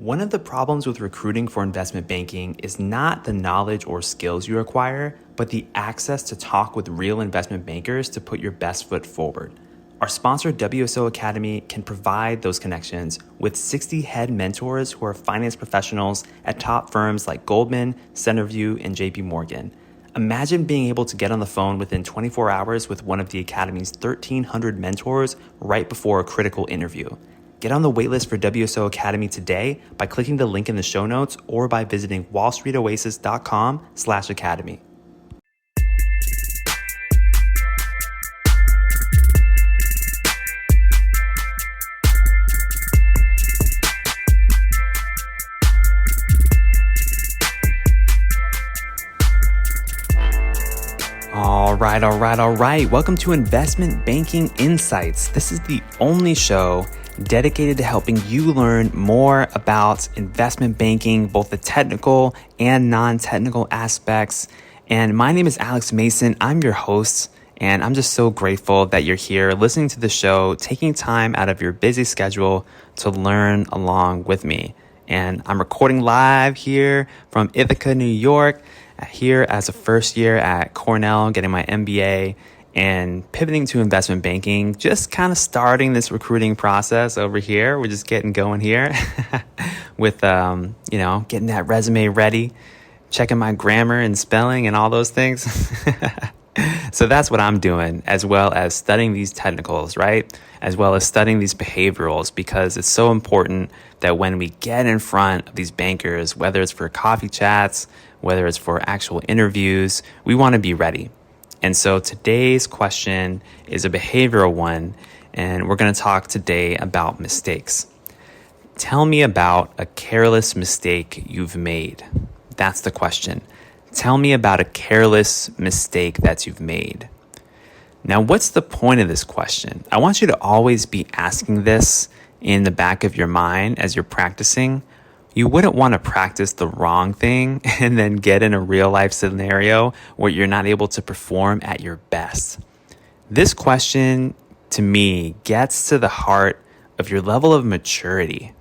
One of the problems with recruiting for investment banking is not the knowledge or skills you acquire, but the access to talk with real investment bankers to put your best foot forward. Our sponsor, WSO Academy, can provide those connections with 60 head mentors who are finance professionals at top firms like Goldman, Centerview, and JP Morgan. Imagine being able to get on the phone within 24 hours with one of the Academy's 1,300 mentors right before a critical interview. Get on the waitlist for WSO Academy today by clicking the link in the show notes or by visiting wallstreetoasis.com/academy. All right. Welcome to Investment Banking Insights. This is the only show dedicated to helping you learn more about investment banking, both the technical and non-technical aspects. And my name is Alex Mason. I'm your host, and I'm just so grateful that you're here listening to the show, taking time out of your busy schedule to learn along with me. And I'm recording live here from Ithaca, New York, here as a first year at Cornell, getting my MBA and pivoting to investment banking, just kind of starting this recruiting process over here. We're just getting going here with, getting that resume ready, checking my grammar and spelling and all those things. So that's what I'm doing, as well as studying these technicals, right? As well as studying these behaviorals, because it's so important that when we get in front of these bankers, whether it's for coffee chats, whether it's for actual interviews, we want to be ready. And so today's question is a behavioral one, and we're going to talk today about mistakes. Tell me about a careless mistake you've made. That's the question. Tell me about a careless mistake that you've made. Now, what's the point of this question? I want you to always be asking this in the back of your mind as you're practicing. You wouldn't want to practice the wrong thing and then get in a real life scenario where you're not able to perform at your best. This question, to me, gets to the heart of your level of maturity.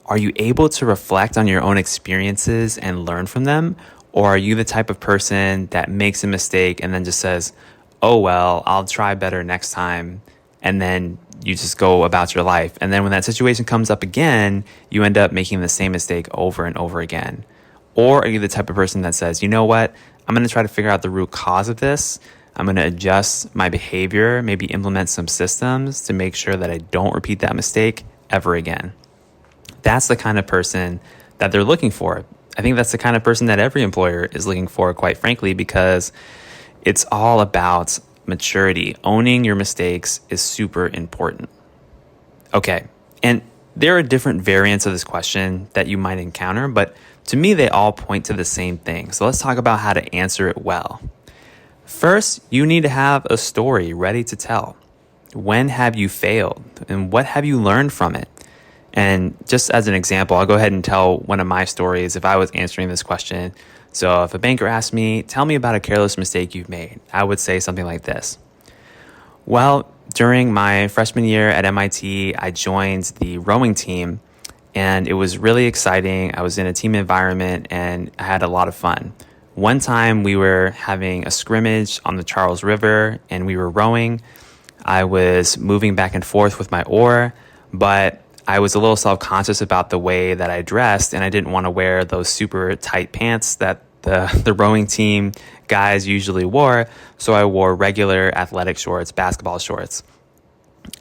Are you able to reflect on your own experiences and learn from them? Or are you the type of person that makes a mistake and then just says, oh, well, I'll try better next time, and then you just go about your life? And then when that situation comes up again, you end up making the same mistake over and over again. Or are you the type of person that says, you know what, I'm going to try to figure out the root cause of this. I'm going to adjust my behavior, maybe implement some systems to make sure that I don't repeat that mistake ever again. That's the kind of person that they're looking for. I think that's the kind of person that every employer is looking for, quite frankly, because it's all about maturity. Owning your mistakes is super important. Okay, and there are different variants of this question that you might encounter, but to me, they all point to the same thing. So let's talk about how to answer it well. First, you need to have a story ready to tell. When have you failed, and what have you learned from it? And just as an example, I'll go ahead and tell one of my stories if I was answering this question. So if a banker asked me, tell me about a careless mistake you've made, I would say something like this. Well, during my freshman year at MIT, I joined the rowing team, and it was really exciting. I was in a team environment, and I had a lot of fun. One time we were having a scrimmage on the Charles River, and we were rowing. I was moving back and forth with my oar, but I was a little self-conscious about the way that I dressed, and I didn't want to wear those super tight pants that the rowing team guys usually wore, so I wore regular athletic shorts, basketball shorts.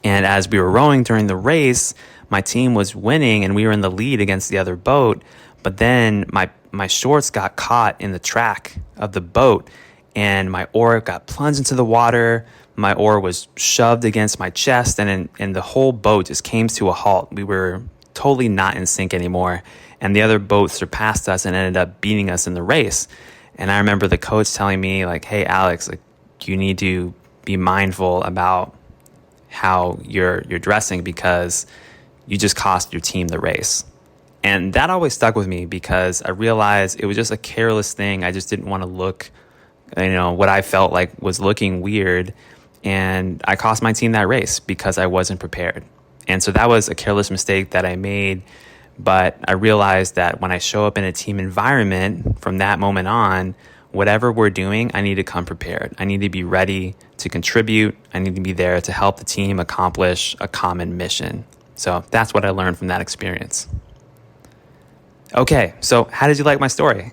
And as we were rowing during the race, my team was winning, and we were in the lead against the other boat, but then my shorts got caught in the track of the boat, and my oar got plunged into the water. My oar was shoved against my chest, and the whole boat just came to a halt. We were totally not in sync anymore, and the other boat surpassed us and ended up beating us in the race. And I remember the coach telling me, like, hey, Alex, like, you need to be mindful about how you're dressing because you just cost your team the race. And that always stuck with me because I realized it was just a careless thing. I just didn't want to look, what I felt like was looking weird. And I cost my team that race because I wasn't prepared. And so that was a careless mistake that I made But I realized that when I show up in a team environment from that moment on, whatever we're doing, I need to come prepared. I need to be ready to contribute. I need to be there to help the team accomplish a common mission. So that's what I learned from that experience. Okay, so how did you like my story?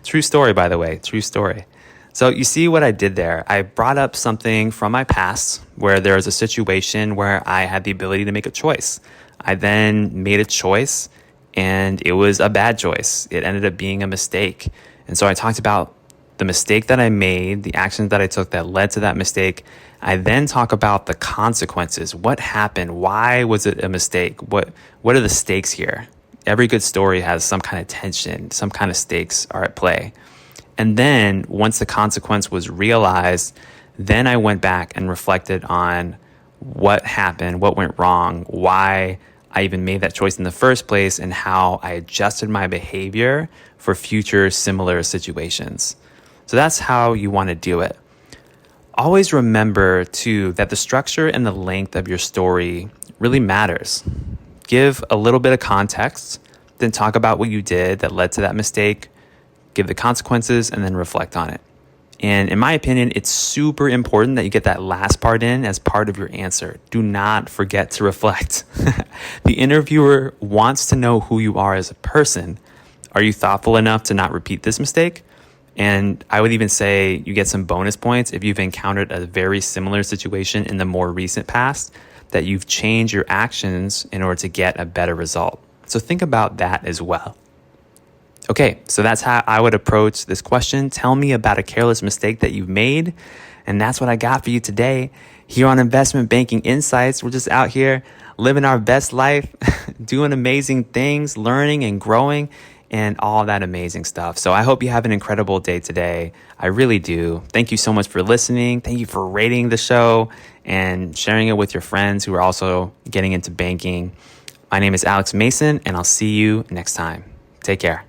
True story, by the way, true story. So you see what I did there? I brought up something from my past where there was a situation where I had the ability to make a choice. I then made a choice and it was a bad choice. It ended up being a mistake. And so I talked about the mistake that I made, the actions that I took that led to that mistake. I then talk about the consequences. What happened? Why was it a mistake? What are the stakes here? Every good story has some kind of tension, some kind of stakes are at play. And then once the consequence was realized, then I went back and reflected on what happened, what went wrong, why I even made that choice in the first place, and how I adjusted my behavior for future similar situations. So that's how you want to do it. Always remember too that the structure and the length of your story really matters. Give a little bit of context, then talk about what you did that led to that mistake, give the consequences, and then reflect on it. And in my opinion, it's super important that you get that last part in as part of your answer. Do not forget to reflect. The interviewer wants to know who you are as a person. Are you thoughtful enough to not repeat this mistake? And I would even say you get some bonus points if you've encountered a very similar situation in the more recent past, that you've changed your actions in order to get a better result. So think about that as well. Okay, so that's how I would approach this question. Tell me about a careless mistake that you've made. And that's what I got for you today. Here on Investment Banking Insights, we're just out here living our best life, doing amazing things, learning and growing, and all that amazing stuff. So I hope you have an incredible day today. I really do. Thank you so much for listening. Thank you for rating the show and sharing it with your friends who are also getting into banking. My name is Alex Mason, and I'll see you next time. Take care.